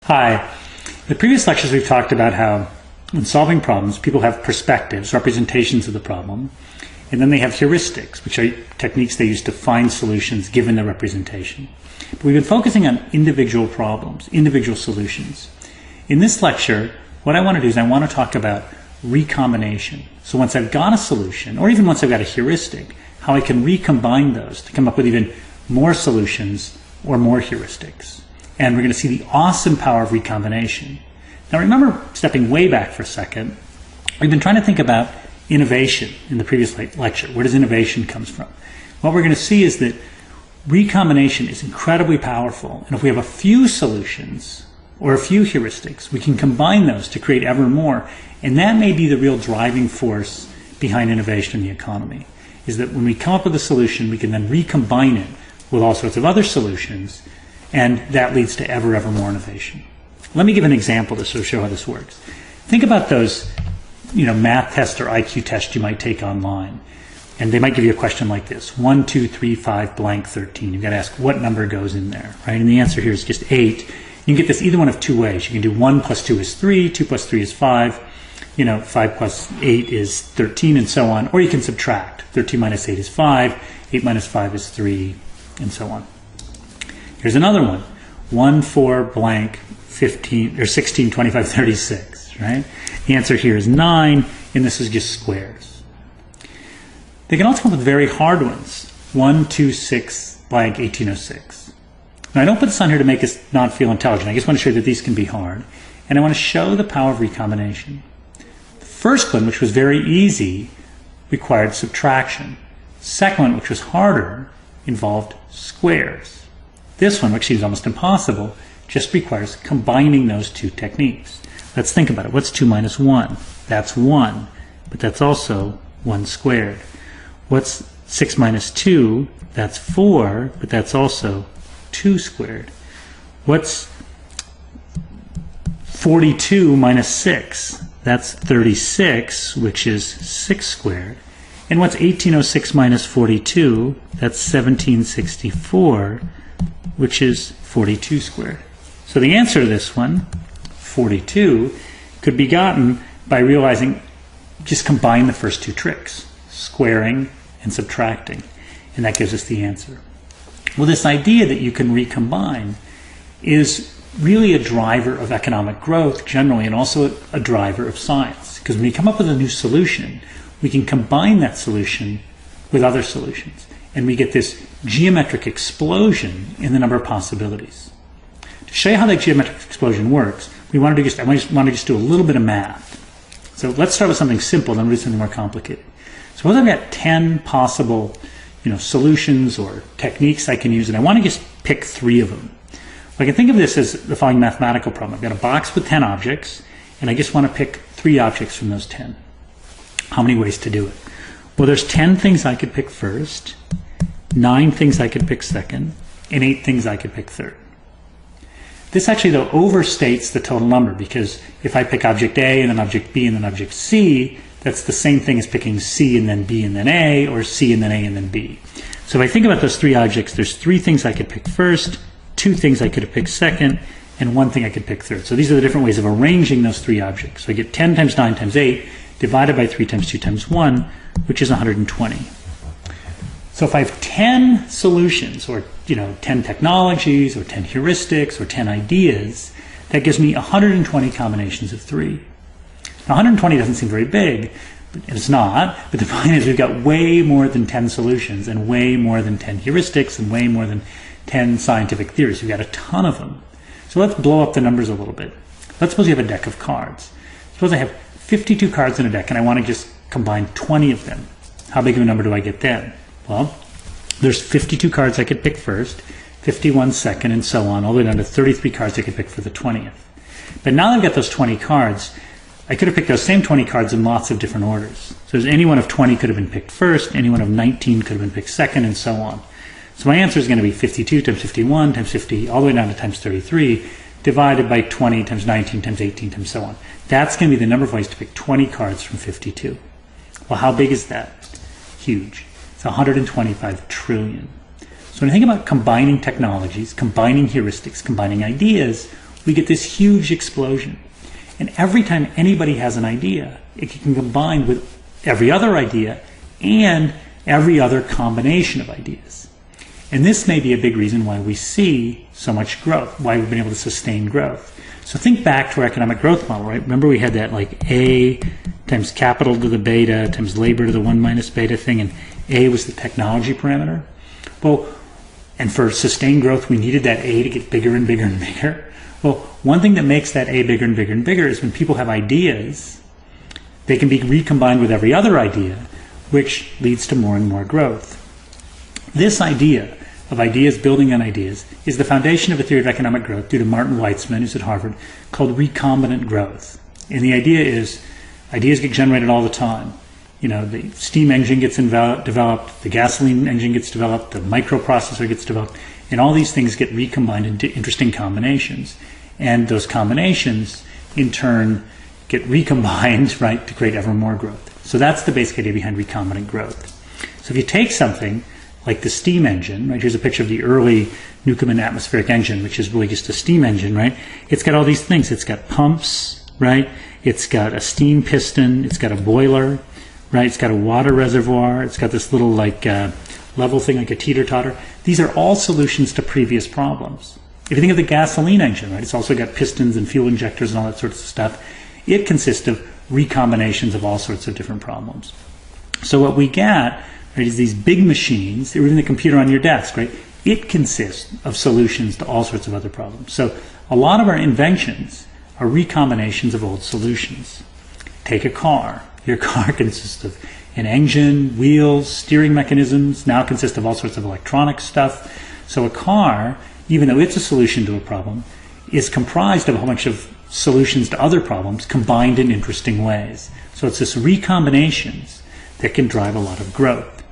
Hi. In the previous lectures we've talked about how when solving problems people have perspectives, representations of the problem, and then they have heuristics, which are techniques they use to find solutions given the representation. But we've been focusing on individual problems, individual solutions. In this lecture, what I want to do is I want to talk about recombination. So once I've got a solution, or even once I've got a heuristic, how I can recombine those to come up with even more solutions or more heuristics. And we're going to see the awesome power of recombination. Now remember, stepping way back for a second, we've been trying to think about innovation in the previous lecture. Where does innovation come from? What we're going to see is that recombination is incredibly powerful. And if we have a few solutions or a few heuristics, we can combine those to create ever more. And that may be the real driving force behind innovation in the economy, is that when we come up with a solution, we can then recombine it with all sorts of other solutions, and that leads to ever more innovation. Let me give an example to sort of show how this works. Think about those, math tests or IQ tests you might take online. And they might give you a question like this: 1, 2, 3, 5, blank, 13. You've got to ask what number goes in there, right? And the answer here is just 8. You can get this either one of two ways. You can do 1 plus 2 is 3, 2 plus 3 is 5, 5 plus 8 is 13, and so on. Or you can subtract. 13 minus 8 is 5, 8 minus 5 is 3, and so on. Here's another one: 1, 4, blank, 15, or 16, 25, 36, right? The answer here is 9, and this is just squares. They can also come up with very hard ones: 1, 2, 6, blank, 1806. Now I don't put this on here to make us not feel intelligent. I just want to show you that these can be hard. And I want to show the power of recombination. The first one, which was very easy, required subtraction. The second one, which was harder, involved squares. This one, which seems almost impossible, just requires combining those two techniques. Let's think about it. What's 2 minus 1? That's 1, but that's also 1 squared. What's 6 minus 2? That's 4, but that's also 2 squared. What's 42 minus 6? That's 36, which is 6 squared. And what's 1806 minus 42? That's 1764, which is 42 squared. So the answer to this one, 42, could be gotten by realizing just combine the first two tricks, squaring and subtracting, and that gives us the answer. Well, this idea that you can recombine is really a driver of economic growth generally, and also a driver of science, because when you come up with a new solution, we can combine that solution with other solutions, and we get this geometric explosion in the number of possibilities. To show you how that geometric explosion works, I want to just do a little bit of math. So let's start with something simple, then we'll do something more complicated. Suppose I've got 10 possible solutions or techniques I can use, and I want to just pick 3 of them. I can think of this as the following mathematical problem. I've got a box with 10 objects, and I just want to pick 3 objects from those 10. How many ways to do it? Well, there's 10 things I could pick first, 9 things I could pick second, and 8 things I could pick third. This actually, though, overstates the total number, because if I pick object A and then object B and then object C, that's the same thing as picking C and then B and then A, or C and then A and then B. So if I think about those 3 objects, there's 3 things I could pick first, 2 things I could have picked second, and 1 thing I could pick third. So these are the different ways of arranging those 3 objects. So I get 10 times 9 times 8 divided by 3 times 2 times 1, which is 120. So if I have 10 solutions, or 10 technologies, or 10 heuristics, or 10 ideas, that gives me 120 combinations of 3. Now 120 doesn't seem very big, and it's not, but the point is we've got way more than 10 solutions, and way more than 10 heuristics, and way more than 10 scientific theories. We've got a ton of them. So let's blow up the numbers a little bit. Let's suppose you have a deck of cards. Suppose I have 52 cards in a deck, and I want to just combine 20 of them. How big of a number do I get then? Well, there's 52 cards I could pick first, 51 second, and so on, all the way down to 33 cards I could pick for the 20th. But now that I've got those 20 cards, I could have picked those same 20 cards in lots of different orders. So any one of 20 could have been picked first, any one of 19 could have been picked second, and so on. So my answer is going to be 52 times 51 times 50, all the way down to times 33, divided by 20 times 19 times 18 times so on. That's going to be the number of ways to pick 20 cards from 52. Well, how big is that? Huge. It's 125 trillion. So when you think about combining technologies, combining heuristics, combining ideas, we get this huge explosion. And every time anybody has an idea, it can combine with every other idea and every other combination of ideas. And this may be a big reason why we see so much growth, why we've been able to sustain growth. So think back to our economic growth model, right? Remember we had that like A times capital to the beta times labor to the 1 minus beta thing, and A was the technology parameter. Well, and for sustained growth, we needed that A to get bigger and bigger and bigger. Well, one thing that makes that A bigger and bigger and bigger is when people have ideas, they can be recombined with every other idea, which leads to more and more growth. This idea of ideas building on ideas is the foundation of a theory of economic growth due to Martin Weitzman, who's at Harvard, called recombinant growth. And the idea is ideas get generated all the time. You know, the steam engine gets developed, the gasoline engine gets developed, the microprocessor gets developed, and all these things get recombined into interesting combinations. And those combinations, in turn, get recombined, right, to create ever more growth. So that's the basic idea behind recombinant growth. So if you take something like the steam engine, right, here's a picture of the early Newcomen atmospheric engine, which is really just a steam engine, right? It's got all these things. It's got pumps, right? It's got a steam piston. It's got a boiler, right? It's got a water reservoir. It's got this little like level thing like a teeter-totter. These are all solutions to previous problems. If you think of the gasoline engine, right, it's also got pistons and fuel injectors and all that sort of stuff. It consists of recombinations of all sorts of different problems. So what we get, right, is these big machines, or even the computer on your desk, right? It consists of solutions to all sorts of other problems. So a lot of our inventions are recombinations of old solutions. Take a car. Your car consists of an engine, wheels, steering mechanisms, now consists of all sorts of electronic stuff. So a car, even though it's a solution to a problem, is comprised of a whole bunch of solutions to other problems combined in interesting ways. So it's this recombinations that can drive a lot of growth.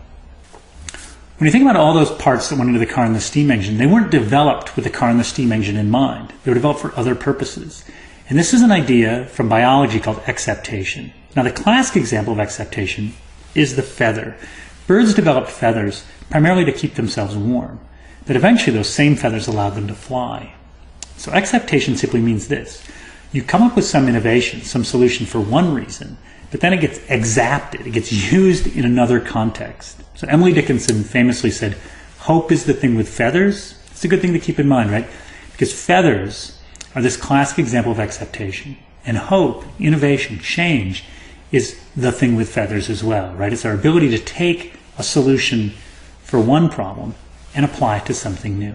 When you think about all those parts that went into the car and the steam engine, they weren't developed with the car and the steam engine in mind. They were developed for other purposes. And this is an idea from biology called acceptation. Now, the classic example of acceptation is the feather. Birds developed feathers primarily to keep themselves warm, but eventually those same feathers allowed them to fly. So acceptation simply means this. You come up with some innovation, some solution for one reason, but then it gets exapted, it gets used in another context. So Emily Dickinson famously said, hope is the thing with feathers. It's a good thing to keep in mind, right? Because feathers are this classic example of acceptation. And hope, innovation, change is the thing with feathers as well, right? It's our ability to take a solution for one problem and apply it to something new.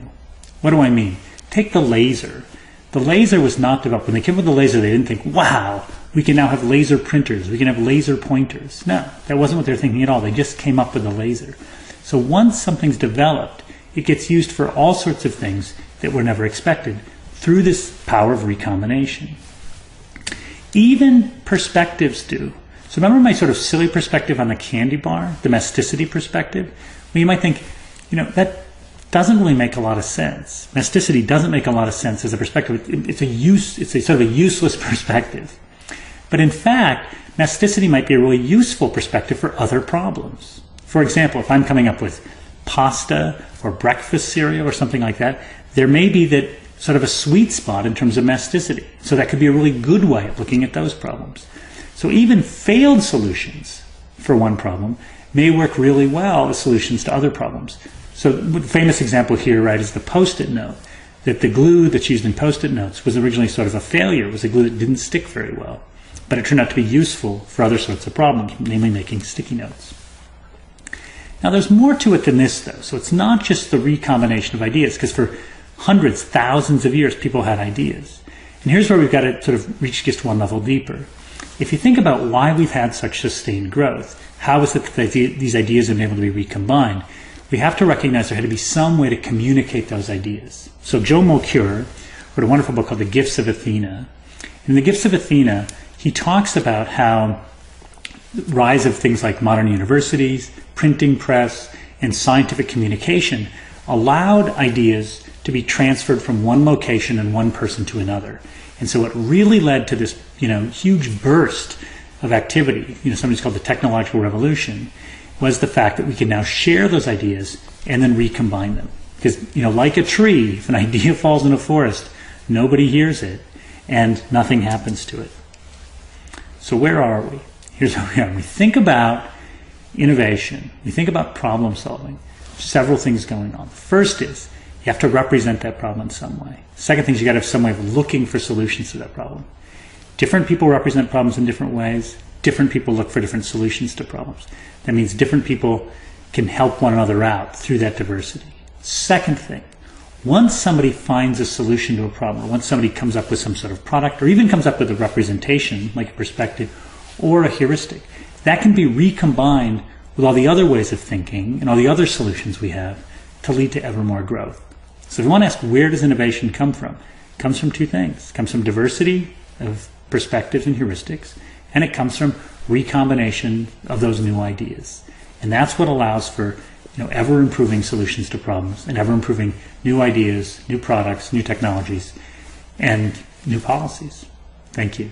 What do I mean? Take the laser. The laser was not developed. When they came up with the laser, they didn't think, wow, we can now have laser printers. We can have laser pointers. No, that wasn't what they were thinking at all. They just came up with the laser. So once something's developed, it gets used for all sorts of things that were never expected through this power of recombination. Even perspectives do. So remember my sort of silly perspective on the candy bar, the masticity perspective? Well, you might think, you know, that doesn't really make a lot of sense. Masticity doesn't make a lot of sense as a perspective. It's a sort of a useless perspective. But in fact, masticity might be a really useful perspective for other problems. For example, if I'm coming up with pasta or breakfast cereal or something like that, there may be that sort of a sweet spot in terms of masticity. So that could be a really good way of looking at those problems. So even failed solutions for one problem may work really well as solutions to other problems. So the famous example here, right, is the Post-it note. That the glue that's used in Post-it notes was originally sort of a failure. It was a glue that didn't stick very well. But it turned out to be useful for other sorts of problems, namely making sticky notes. Now there's more to it than this, though. So it's not just the recombination of ideas, because for hundreds, thousands of years, people had ideas. And here's where we've got to sort of reach just one level deeper. If you think about why we've had such sustained growth, how is it that these ideas have been able to be recombined? We have to recognize there had to be some way to communicate those ideas. So Joe Mulcure wrote a wonderful book called The Gifts of Athena. In The Gifts of Athena, he talks about how the rise of things like modern universities, printing press, and scientific communication allowed ideas to be transferred from one location and one person to another. And so it really led to this, huge burst of activity, sometimes called the technological revolution, was the fact that we can now share those ideas and then recombine them. Because, like a tree, if an idea falls in a forest, nobody hears it, and nothing happens to it. So where are we? Here's where we are. We think about innovation. We think about problem solving. Several things going on. First is you have to represent that problem in some way. Second thing is you got to have some way of looking for solutions to that problem. Different people represent problems in different ways. Different people look for different solutions to problems. That means different people can help one another out through that diversity. Second thing, once somebody finds a solution to a problem, or once somebody comes up with some sort of product, or even comes up with a representation, like a perspective, or a heuristic, that can be recombined with all the other ways of thinking and all the other solutions we have to lead to ever more growth. So if you want to ask, where does innovation come from? It comes from two things. It comes from diversity of perspectives and heuristics, and it comes from recombination of those new ideas. And that's what allows for ever improving solutions to problems and ever improving new ideas, new products, new technologies, and new policies. Thank you.